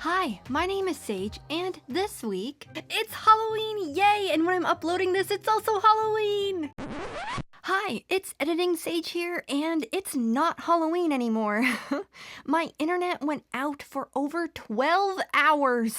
Hi, my name is Sage, and this week, it's Halloween, yay! And when I'm uploading this, it's also Halloween! Hi, it's Editing Sage here, and it's not Halloween anymore. My internet went out for over 12 hours.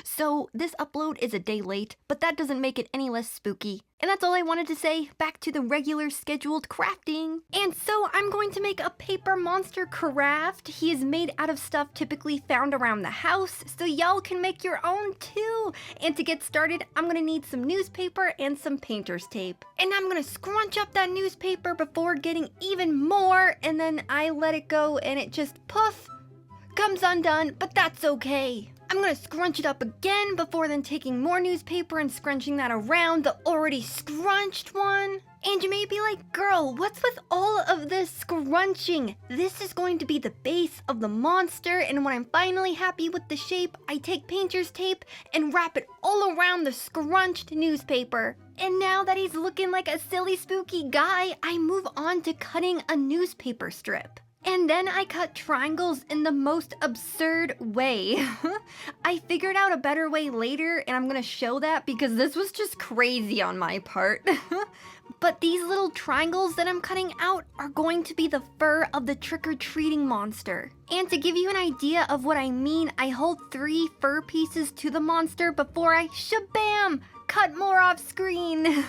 So this upload is a day late, but that doesn't make it any less spooky. And that's all I wanted to say, back to the regular scheduled crafting. And so I'm going to make a paper monster craft. He is made out of stuff typically found around the house, so y'all can make your own too. And to get started, I'm gonna need some newspaper and some painter's tape. And I'm gonna scrunch up that newspaper before getting even more, and then I let it go and it just poof, comes undone, but that's okay. I'm gonna scrunch it up again before then taking more newspaper and scrunching that around the already scrunched one. And you may be like, girl, what's with all of this scrunching? This is going to be the base of the monster, and when I'm finally happy with the shape, I take painter's tape and wrap it all around the scrunched newspaper. And now that he's looking like a silly spooky guy, I move on to cutting a newspaper strip. And then I cut triangles in the most absurd way. I figured out a better way later, and I'm gonna show that because this was just crazy on my part. But these little triangles that I'm cutting out are going to be the fur of the trick-or-treating monster. And to give you an idea of what I mean, I hold 3 fur pieces to the monster before I shabam! Cut more off screen.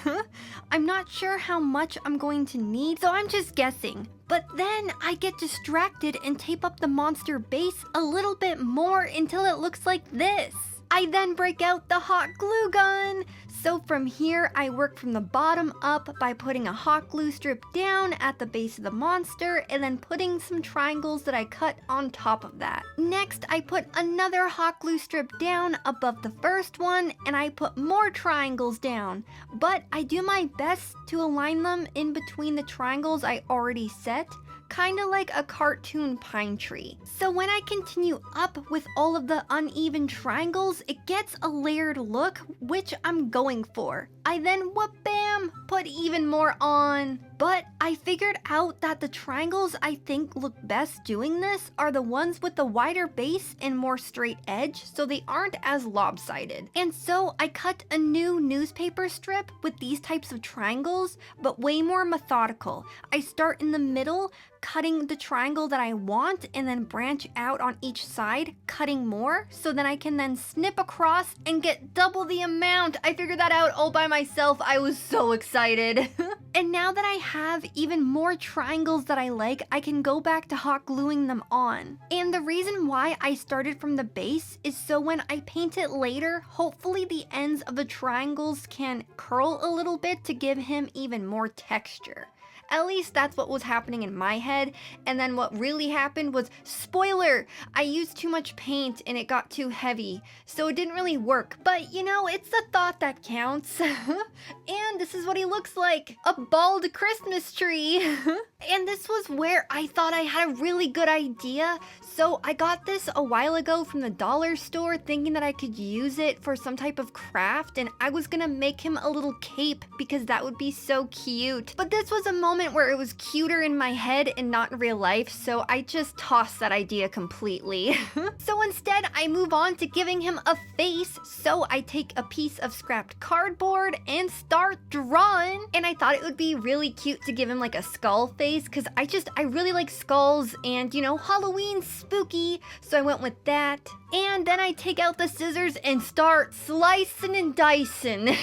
I'm not sure how much I'm going to need, so I'm just guessing. But then I get distracted and tape up the monster base a little bit more until it looks like this. I then break out the hot glue gun. So from here, I work from the bottom up by putting a hot glue strip down at the base of the monster and then putting some triangles that I cut on top of that. Next, I put another hot glue strip down above the first one and I put more triangles down. But I do my best to align them in between the triangles I already set, kinda like a cartoon pine tree. So when I continue up with all of the uneven triangles, it gets a layered look, which I'm going for. I then whoop bam, put even more on. But I figured out that the triangles I think look best doing this are the ones with the wider base and more straight edge, so they aren't as lopsided. And so I cut a new newspaper strip with these types of triangles, but way more methodical. I start in the middle, cutting the triangle that I want, and then branch out on each side, cutting more, so then I can then snip across and get double the amount. I figured that out all by myself. I was so excited. And now that I have even more triangles that I like, I can go back to hot gluing them on. And the reason why I started from the base is so when I paint it later, hopefully the ends of the triangles can curl a little bit to give him even more texture. At least that's what was happening in my head, and then what really happened was, spoiler, I used too much paint and it got too heavy, so it didn't really work. But you know, it's the thought that counts. And this is what he looks like, a bald Christmas tree. And this was where I thought I had a really good idea. So I got this a while ago from the dollar store thinking that I could use it for some type of craft, and I was gonna make him a little cape because that would be so cute. But this was a moment where it was cuter in my head and not in real life, so I just tossed that idea completely. So instead, I move on to giving him a face, so I take a piece of scrapped cardboard and start drawing. And I thought it would be really cute to give him like a skull face, because I really like skulls and, you know, Halloween spooky, so I went with that. And then I take out the scissors and start slicing and dicing.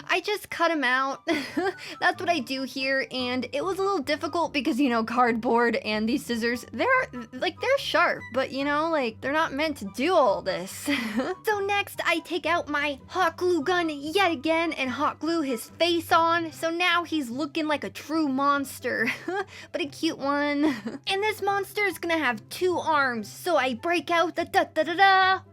I just cut him out. That's what I do here, and it was a little difficult because, you know, cardboard and these scissors, they're sharp, but you know, like, they're not meant to do all this. So next, I take out my hot glue gun yet again and hot glue his face on, so now he's looking like a true monster, but a cute one. And this monster is gonna have 2 arms, so I break out the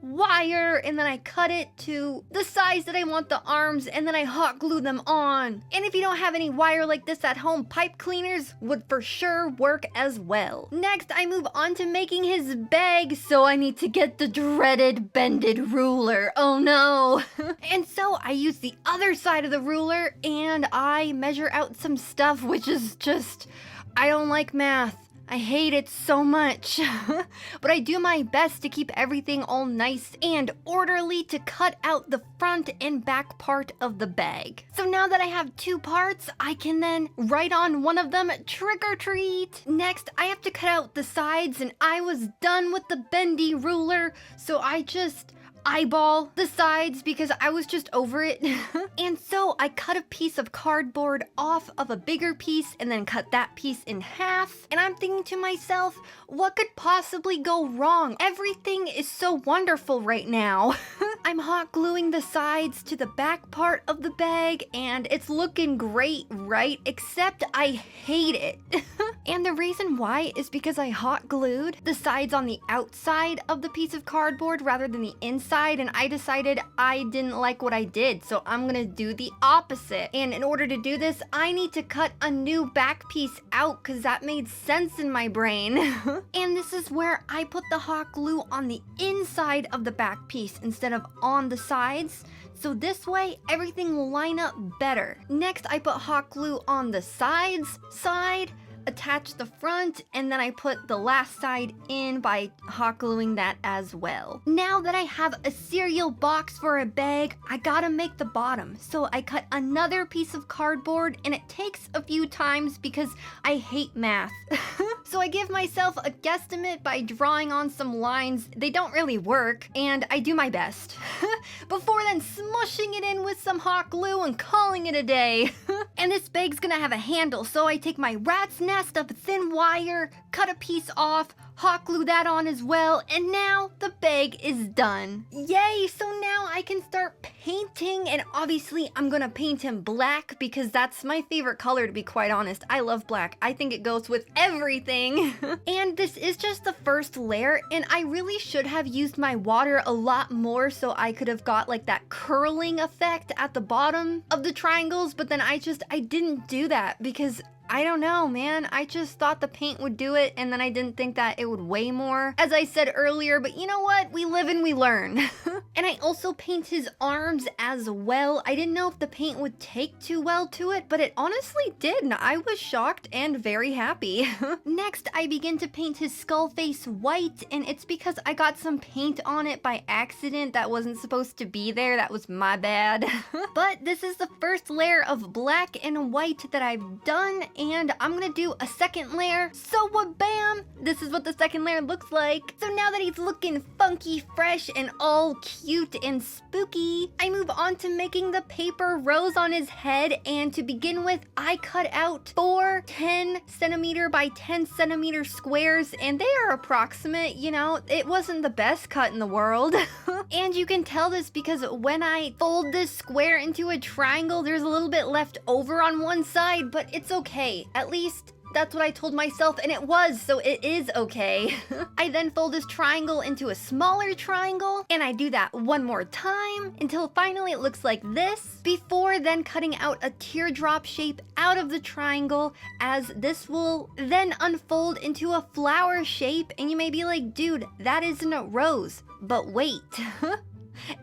wire, and then I cut it to the size that I want the arms, and then I hot glue them on. And if you don't have any wire like this at home, pipe cleaners would for sure work as well. Next, I move on to making his bag, so I need to get the dreaded bended ruler. Oh no. And so I use the other side of the ruler and I measure out some stuff, which is just, I don't like math. I hate it so much. But I do my best to keep everything all nice and orderly to cut out the front and back part of the bag. So now that I have two parts, I can then write on one of them trick or treat. Next, I have to cut out the sides, and I was done with the bendy ruler, so I just eyeball the sides because I was just over it. And so I cut a piece of cardboard off of a bigger piece and then cut that piece in half. And I'm thinking to myself, what could possibly go wrong? Everything is so wonderful right now. I'm hot gluing the sides to the back part of the bag and it's looking great, right? Except I hate it. And the reason why is because I hot glued the sides on the outside of the piece of cardboard rather than the inside, and I decided I didn't like what I did, so I'm gonna do the opposite. And in order to do this, I need to cut a new back piece out because that made sense in my brain. And this is where I put the hot glue on the inside of the back piece instead of on the sides. So this way, everything will line up better. Next, I put hot glue on the side, attach the front, and then I put the last side in by hot gluing that as well. Now that I have a cereal box for a bag, I gotta make the bottom. So I cut another piece of cardboard, and it takes a few times because I hate math. So I give myself a guesstimate by drawing on some lines. They don't really work, and I do my best. Before then smushing it in with some hot glue and calling it a day. And this bag's gonna have a handle, so I take my rat's nest of thin wire, cut a piece off, hot glue that on as well, and now the bag is done. Yay! So now I can start painting, and obviously I'm gonna paint him black because that's my favorite color, to be quite honest. I love black. I think it goes with everything. And this is just the first layer, and I really should have used my water a lot more so I could have got like that curling effect at the bottom of the triangles, but then I didn't do that because I don't know, man. I just thought the paint would do it, and then I didn't think that it would weigh more, as I said earlier, but you know what? We live and we learn. And I also paint his arms as well. I didn't know if the paint would take too well to it, but it honestly did, and I was shocked and very happy. Next, I begin to paint his skull face white, and it's because I got some paint on it by accident that wasn't supposed to be there. That was my bad. But this is the first layer of black and white that I've done, and I'm gonna do a second layer. So bam! This is what the second layer looks like. So now that he's looking funky, fresh, and all cute and spooky, I move on to making the paper rose on his head, and to begin with, I cut out 4 10cm by 10cm squares, and they are approximate, you know, it wasn't the best cut in the world. And you can tell this because when I fold this square into a triangle, there's a little bit left over on one side, but it's okay. At least that's what I told myself, and it was, so it is okay. I then fold this triangle into a smaller triangle, and I do that one more time until finally it looks like this, before then cutting out a teardrop shape out of the triangle, as this will then unfold into a flower shape. And you may be like, dude, that isn't a rose. But wait.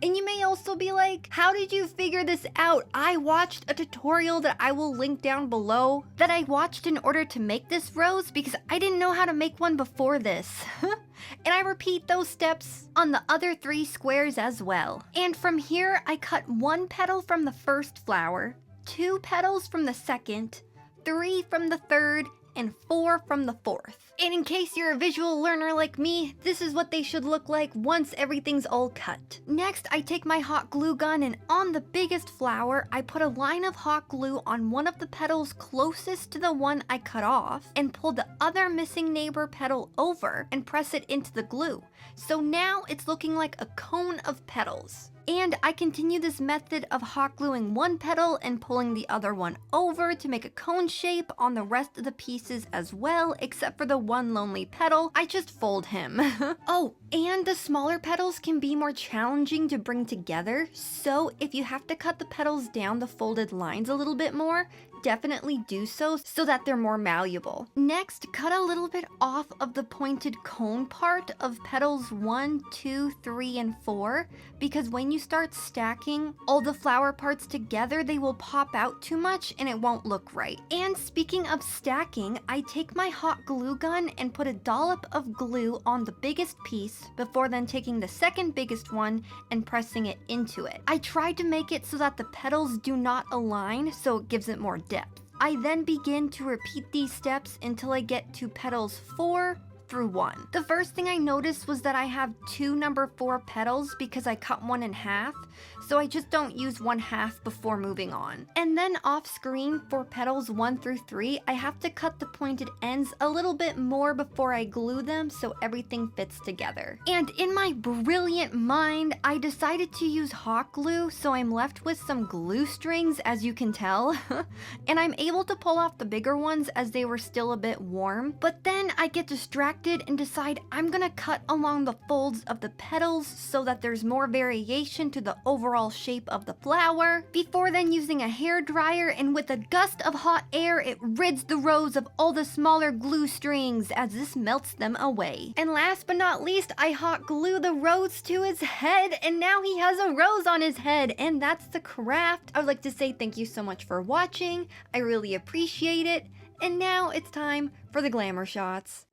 And you may also be like, how did you figure this out? I watched a tutorial that I will link down below that I watched in order to make this rose because I didn't know how to make one before this. And I repeat those steps on the other 3 squares as well. And from here, I cut 1 petal from the first flower, 2 petals from the second, 3 from the third, and 4 from the fourth. And in case you're a visual learner like me, this is what they should look like once everything's all cut. Next, I take my hot glue gun, and on the biggest flower, I put a line of hot glue on one of the petals closest to the one I cut off, and pull the other missing neighbor petal over and press it into the glue. So now it's looking like a cone of petals. And I continue this method of hot gluing one petal and pulling the other one over to make a cone shape on the rest of the pieces as well, except for the one lonely petal. I just fold him. Oh, and the smaller petals can be more challenging to bring together, so if you have to cut the petals down the folded lines a little bit more, definitely do so that they're more malleable. Next, cut a little bit off of the pointed cone part of petals 1, 2, 3, and 4, because when you start stacking all the flower parts together, they will pop out too much and it won't look right. And speaking of stacking, I take my hot glue gun and put a dollop of glue on the biggest piece before then taking the second biggest one and pressing it into it. I tried to make it so that the petals do not align, so it gives it more depth. I then begin to repeat these steps until I get to petals 4 through 1. The first thing I noticed was that I have 2 number 4 petals because I cut one in half, so I just don't use 1/2 before moving on. And then off screen for petals 1 through 3, I have to cut the pointed ends a little bit more before I glue them so everything fits together. And in my brilliant mind, I decided to use hot glue, so I'm left with some glue strings, as you can tell. And I'm able to pull off the bigger ones as they were still a bit warm, but then I get distracted and decide I'm gonna cut along the folds of the petals so that there's more variation to the overall shape of the flower, before then using a hair dryer, and with a gust of hot air it rids the rose of all the smaller glue strings as this melts them away. And last but not least, I hot glue the rose to his head, and now he has a rose on his head, and that's the craft. I would like to say thank you so much for watching. I really appreciate it. And now it's time for the glamour shots.